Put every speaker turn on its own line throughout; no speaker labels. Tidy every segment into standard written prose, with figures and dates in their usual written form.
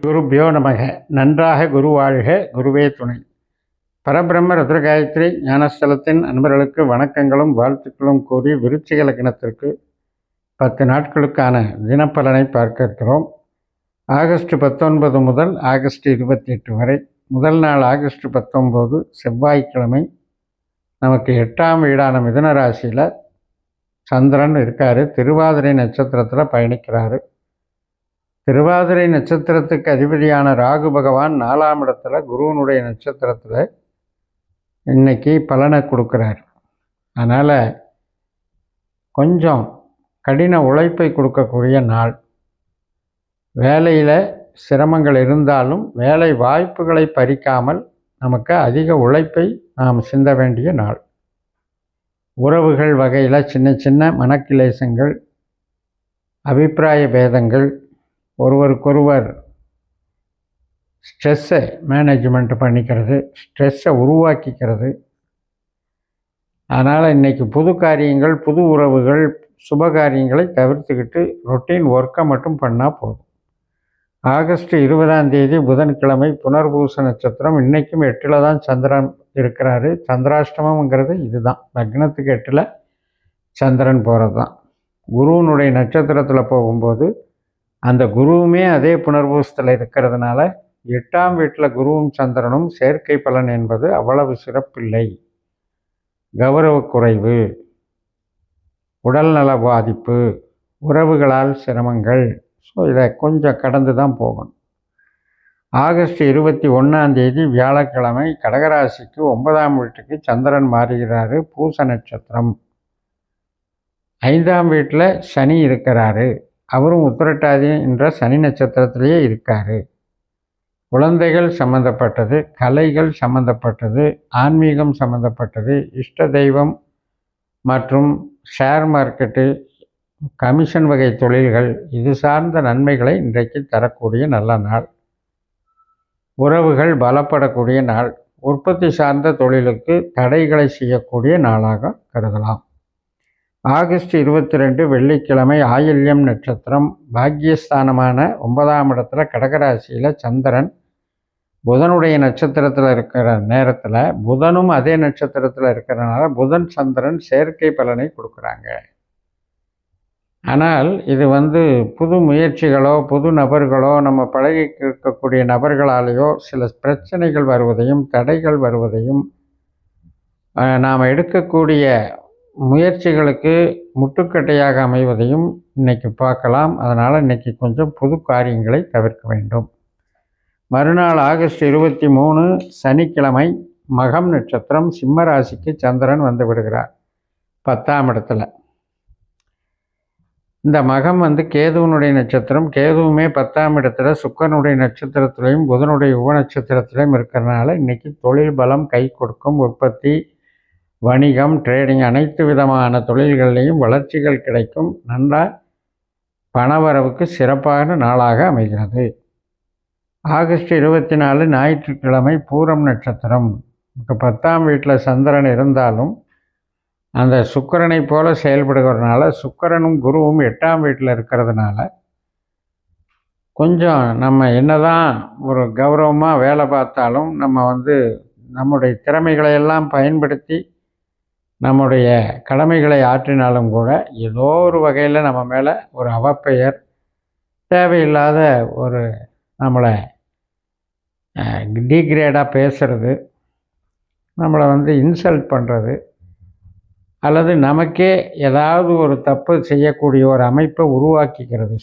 குருபியோ நமக. நன்றாக குரு வாழ்க, குருவே துணை. பரபிரம்ம ருத்ரகாயத்ரி ஞானஸ்தலத்தின் அன்பர்களுக்கு வணக்கங்களும் வாழ்த்துக்களும் கூறி விருச்சிக லக்னத்திற்கு 10 நாட்களுக்கான தினப்பலனை பார்க்க இருக்கிறோம். ஆகஸ்ட் 19 முதல் ஆகஸ்ட் 28 வரை. முதல் நாள் ஆகஸ்ட் 19 செவ்வாய்க்கிழமை. நமக்கு 8ஆம் வீடான மிதுன ராசியில் சந்திரன் இருக்கார். திருவாதிரை நட்சத்திரத்தில் பயணிக்கிறாரு. திருவாதிரை நட்சத்திரத்துக்கு அதிபதியான ராகு பகவான் 4ஆம் இடத்துல குருவனுடைய நட்சத்திரத்தில் இன்னைக்கு பலனை கொடுக்குறார். அதனால் கொஞ்சம் கடின உழைப்பை கொடுக்கக்கூடிய நாள். வேலையில் சிரமங்கள் இருந்தாலும் வேலை வாய்ப்புகளை பறிக்காமல் நமக்கு அதிக உழைப்பை நாம் சிந்த வேண்டிய நாள். உறவுகள் வகையில் சின்ன சின்ன மனக்கிலேசங்கள், அபிப்பிராய பேதங்கள், ஒருவருக்கொருவர் ஸ்ட்ரெஸ்ஸை மேனேஜ்மெண்ட் பண்ணிக்கிறது, ஸ்ட்ரெஸ்ஸை உருவாக்கிக்கிறது. அதனால் இன்றைக்கி புது காரியங்கள், புது உறவுகள், சுப காரியங்களை தவிர்த்துக்கிட்டு ரொட்டீன் ஒர்க்கை மட்டும் பண்ணால் போதும். ஆகஸ்ட் 20ஆம் தேதி புதன்கிழமை புனர்பூச நட்சத்திரம். இன்றைக்கும் 8ல் தான் சந்திரன் இருக்கிறாரு. சந்திராஷ்டமங்கிறது இதுதான். லக்னத்துக்கு 8ல் சந்திரன் போகிறது தான். குருவனுடைய நட்சத்திரத்தில் போகும்போது அந்த குருவுமே அதே புனர்பூசத்தில் இருக்கிறதுனால 8ஆம் வீட்டில் குருவும் சந்திரனும் சேர்க்கை பலன் என்பது அவ்வளவு சிறப்பில்லை. கௌரவ குறைவு, உடல்நல பாதிப்பு, உறவுகளால் சிரமங்கள். ஸோ இதை கொஞ்சம் கடந்து தான் போகணும். ஆகஸ்ட் 21ஆம் தேதி வியாழக்கிழமை கடகராசிக்கு 9ஆம் வீட்டுக்கு சந்திரன் மாறுகிறாரு. பூச நட்சத்திரம். 5ஆம் வீட்டில் சனி இருக்கிறாரு. அவரும் உத்திரட்டாதி என்ற சனி நட்சத்திரத்திலேயே இருக்கார். குழந்தைகள் சம்மந்தப்பட்டது, கலைகள் சம்மந்தப்பட்டது, ஆன்மீகம் சம்மந்தப்பட்டது, இஷ்ட தெய்வம் மற்றும் ஷேர் மார்க்கெட்டு, கமிஷன் வகை தொழில்கள், இது சார்ந்த நன்மைகளை இன்றைக்கு தரக்கூடிய நல்ல நாள். உறவுகள் பலப்படக்கூடிய நாள். உற்பத்தி சார்ந்த தொழிலுக்கு தடைகளை செய்யக்கூடிய நாளாக கருதலாம். ஆகஸ்ட் 22 வெள்ளிக்கிழமை ஆயில்யம் நட்சத்திரம். பாக்கியஸ்தானமான 9ஆம் இடத்துல கடகராசியில் சந்திரன் புதனுடைய நட்சத்திரத்தில் இருக்கிற நேரத்தில் புதனும் அதே நட்சத்திரத்தில் இருக்கிறனால புதன் சந்திரன் சேர்க்கை பலனை கொடுக்குறாங்க. ஆனால் இது புது முயற்சிகளோ புது நபர்களோ நம்ம பழகி இருக்கக்கூடிய நபர்களாலேயோ சில பிரச்சனைகள் வருவதையும் தடைகள் வருவதையும் நாம் எடுக்கக்கூடிய முயற்சிகளுக்கு முட்டுக்கட்டையாக அமைவதையும் இன்றைக்கி பார்க்கலாம். அதனால் இன்றைக்கி கொஞ்சம் புது காரியங்களை தவிர்க்க வேண்டும். மறுநாள் ஆகஸ்ட் 23 சனிக்கிழமை மகம் நட்சத்திரம். சிம்ம ராசிக்கு சந்திரன் வந்து விடுகிறார் 10ஆம் இடத்துல. இந்த மகம் கேதுவனுடைய நட்சத்திரம். கேதுவுமே 10ஆம் இடத்துல சுக்கிரனுடைய நட்சத்திரத்திலையும் புதனுடைய உப நட்சத்திரத்திலையும் இருக்கிறதுனால இன்றைக்கி தொழில் பலம் கை கொடுக்கும். உற்பத்தி, வணிகம், ட்ரேடிங், அனைத்து விதமான தொழில்களிலையும் வளர்ச்சிகள் கிடைக்கும். நல்லா பணவரவுக்கு சிறப்பான நாளாக அமைகிறது. ஆகஸ்ட் 24 ஞாயிற்றுக்கிழமை பூரம் நட்சத்திரம். இப்போ 10ஆம் வீட்டில் சந்திரன் இருந்தாலும் அந்த சுக்கிரனை போல செயல்படுகிறதுனால சுக்கிரனும் குருவும் 8ஆம் வீட்டில் இருக்கிறதுனால கொஞ்சம் நம்ம என்னதான் ஒரு கௌரவமாக வேலை பார்த்தாலும் நம்ம நம்முடைய திறமைகளை எல்லாம் பயன்படுத்தி நம்முடைய கடமைகளை ஆற்றினாலும் கூட ஏதோ ஒரு வகையில் நம்ம மேலே ஒரு அவப்பெயர், தேவையில்லாத ஒரு நம்மளை டீக்ரேடாக பேசுகிறது, நம்மளை இன்சல்ட் பண்ணுறது, அல்லது நமக்கே ஏதாவது ஒரு தப்பு செய்யக்கூடிய ஒரு அமைப்பை உருவாக்கிக்கிறது.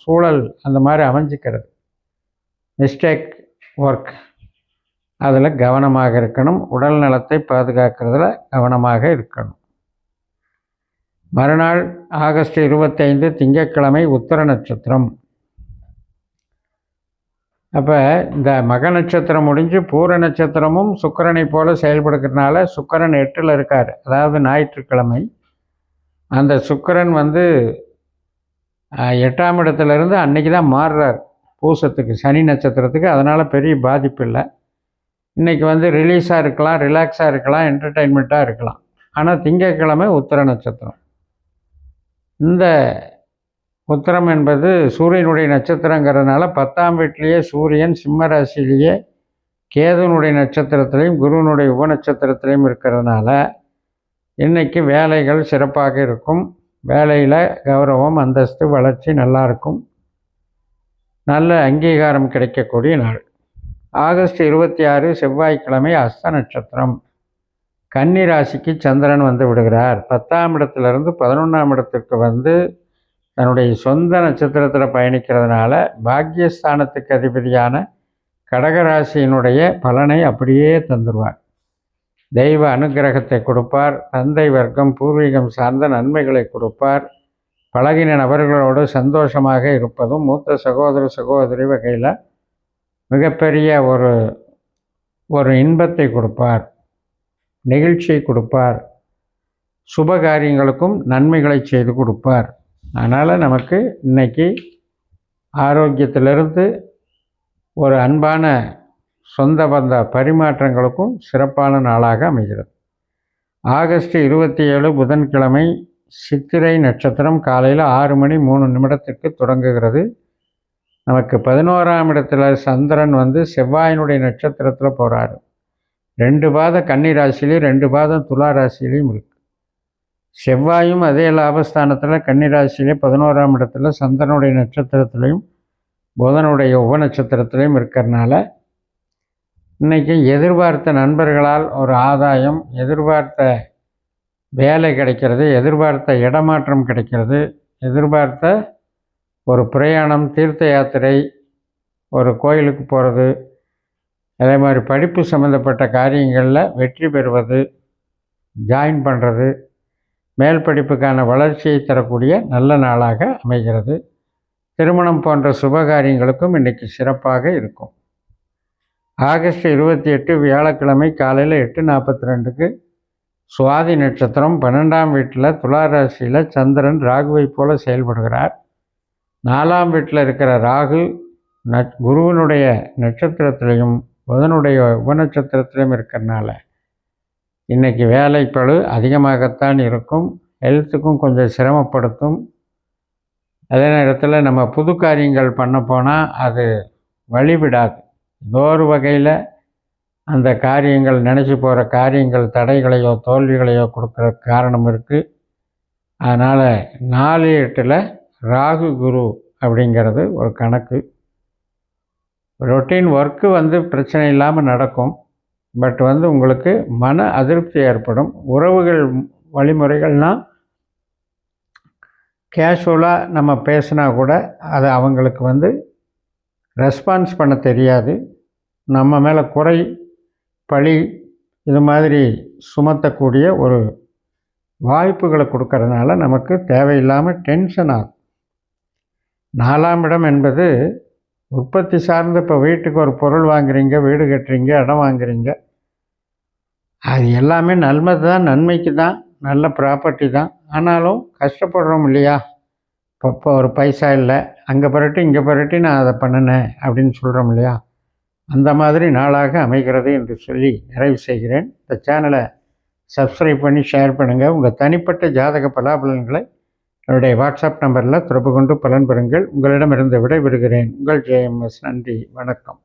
சூழல் அந்த மாதிரி அமைஞ்சிக்கிறது. மிஸ்டேக் ஒர்க், அதில் கவனமாக இருக்கணும். உடல் நலத்தை பாதுகாக்கிறதுல கவனமாக இருக்கணும். மறுநாள் ஆகஸ்ட் 25 திங்கட்கிழமை உத்திர நட்சத்திரம். அப்போ இந்த மக நட்சத்திரம் முடிஞ்சு பூர நட்சத்திரமும் சுக்கிரனை போல செயல்படுக்கிறதுனால சுக்கிரன் 8ல் இருக்கார். அதாவது ஞாயிற்றுக்கிழமை அந்த சுக்கிரன் 8ஆம் இடத்துலேருந்து அன்றைக்கி தான் மாறுறார் பூசத்துக்கு, சனி நட்சத்திரத்துக்கு. அதனால் பெரிய பாதிப்பு இல்லை. இன்றைக்கி ரிலீஸாக இருக்கலாம், ரிலாக்ஸாக இருக்கலாம், என்டர்டெயின்மெண்ட்டாக இருக்கலாம். ஆனால் திங்கட்கிழமை உத்திர நட்சத்திரம். இந்த உத்திரம் என்பது சூரியனுடைய நட்சத்திரங்கிறதுனால 10ஆம் வீட்டிலேயே சூரியன் சிம்ம ராசியிலேயே கேதுனுடைய நட்சத்திரத்திலையும் குருவினுடைய உபநட்சத்திரத்திலையும் இருக்கிறதுனால இன்றைக்கி வேலைகள் சிறப்பாக இருக்கும். வேலையில் கௌரவம், அந்தஸ்து, வளர்ச்சி நல்லாயிருக்கும். நல்ல அங்கீகாரம் கிடைக்கக்கூடிய நாள். ஆகஸ்ட் 26 செவ்வாய்க்கிழமை அஸ்த நட்சத்திரம். கன்னி ராசிக்கு சந்திரன் வந்து விடுகிறார். 10ஆம் இடத்துலேருந்து 11ஆம் இடத்துக்கு வந்து தன்னுடைய சொந்த நட்சத்திரத்தில் பயணிக்கிறதுனால பாக்கியஸ்தானத்துக்கு அதிபதியான கடகராசியினுடைய பலனை அப்படியே தந்துடுவார். தெய்வ அனுகிரகத்தை கொடுப்பார். தந்தை வர்க்கம் பூர்வீகம் சார்ந்த நன்மைகளை கொடுப்பார். பழகின நபர்களோடு சந்தோஷமாக இருப்பதும் மூத்த சகோதர சகோதரி வகையில் மிகப்பெரிய ஒரு இன்பத்தை கொடுப்பார், நெகிழ்ச்சியை கொடுப்பார். சுப காரியங்களுக்கும் நன்மைகளை செய்து கொடுப்பார். அதனால் நமக்கு இன்றைக்கி ஆரோக்கியத்திலிருந்து ஒரு அன்பான சொந்த பந்த பரிமாற்றங்களுக்கும் சிறப்பான நாளாக அமைகிறது. ஆகஸ்ட் 27 புதன்கிழமை சித்திரை நட்சத்திரம் காலையில் 6:03 தொடங்குகிறது. நமக்கு 11ஆம் இடத்துல சந்திரன் வந்து செவ்வாயினுடைய நட்சத்திரத்தில் போகிறாரு. 2 பாதம் கன்னி ராசிலையும் 2 பாதம் துலா ராசிலையும் இருக்குது. செவ்வாயும் அதே லாபஸ்தானத்தில் கன்னி ராசியிலே 11ஆம் இடத்துல சந்திரனுடைய நட்சத்திரத்திலையும் புதனுடைய உபநட்சத்திரத்திலையும் இருக்கிறதுனால இன்றைக்கி எதிர்பார்த்த நண்பர்களால் ஒரு ஆதாயம், எதிர்பார்த்த வேலை கிடைக்கிறது, எதிர்பார்த்த இடமாற்றம் கிடைக்கிறது, எதிர்பார்த்த ஒரு பிரயாணம், தீர்த்த யாத்திரை, ஒரு கோயிலுக்கு போகிறது, அதே மாதிரி படிப்பு சம்மந்தப்பட்ட காரியங்களில் வெற்றி பெறுவது, ஜாயின் பண்ணுறது, மேல் படிப்புக்கான வளர்ச்சியை தரக்கூடிய நல்ல நாளாக அமைகிறது. திருமணம் போன்ற சுபகாரியங்களுக்கும் இன்றைக்கி சிறப்பாக இருக்கும். ஆகஸ்ட் 28 வியாழக்கிழமை காலையில் 8:42 சுவாதி நட்சத்திரம் 12ஆம் வீட்டில் துலா ராசியில் சந்திரன் ராகுவை போல செயல்படுகிறார். 4ஆம் வீட்டில் இருக்கிற ராகு குருவினுடைய நட்சத்திரத்திலையும் புதனுடைய உபநட்சத்திரத்திலையும் இருக்கிறதுனால இன்றைக்கி வேலைப்பளு அதிகமாகத்தான் இருக்கும். ஹெல்த்துக்கும் கொஞ்சம் சிரமப்படுத்தும். அதே நேரத்தில் நம்ம புது காரியங்கள் பண்ண போனால் அது வழிவிடாது. ஏதோ ஒரு வகையில் அந்த காரியங்கள் நினச்சி போகிற காரியங்கள் தடைகளையோ தோல்விகளையோ கொடுக்குற காரணம் இருக்குது. அதனால் 4-8 ராகு குரு அப்படிங்கிறது ஒரு கணக்கு. ரொட்டீன் ஒர்க்கு வந்து பிரச்சனை இல்லாமல் நடக்கும். பட் வந்து உங்களுக்கு மன அதிருப்தி ஏற்படும். உறவுகள் வழிமுறைகள்னால் கேஷுவலாக நம்ம பேசினா கூட அது அவங்களுக்கு வந்து ரெஸ்பான்ஸ் பண்ண தெரியாது. நம்ம மேலே குறை, பழி இது மாதிரி சுமத்தக்கூடிய ஒரு வாய்ப்புகளை கொடுக்கறதுனால நமக்கு தேவையில்லாமல் டென்ஷன் ஆகும். 4ஆம் இடம் என்பது உற்பத்தி சார்ந்து இப்போ வீட்டுக்கு ஒரு பொருள் வாங்குறீங்க, வீடு கட்டுறீங்க, இடம் வாங்குறீங்க, அது எல்லாமே நன்மைக்கு தான், நல்ல ப்ராப்பர்ட்டி தான். ஆனாலும் கஷ்டப்படுறோம் இல்லையா? இப்போ ஒரு பைசா இல்லை, அங்கே புரட்டி இங்கே புரட்டி நான் அதை பண்ணினேன் அப்படின்னு சொல்கிறோம் இல்லையா? அந்த மாதிரி நாளாக அமைகிறது என்று சொல்லி நிறைவு செய்கிறேன். இந்த சேனலை சப்ஸ்கிரைப் பண்ணி ஷேர் பண்ணுங்கள். உங்கள் தனிப்பட்ட ஜாதக பலாபலன்களை என்னுடைய வாட்ஸ்அப் நம்பரில் தொடர்பு கொண்டு பலன் பெறுங்கள். உங்களிடமிருந்து விடைபெறுகிறேன். உங்கள் JMS. நன்றி, வணக்கம்.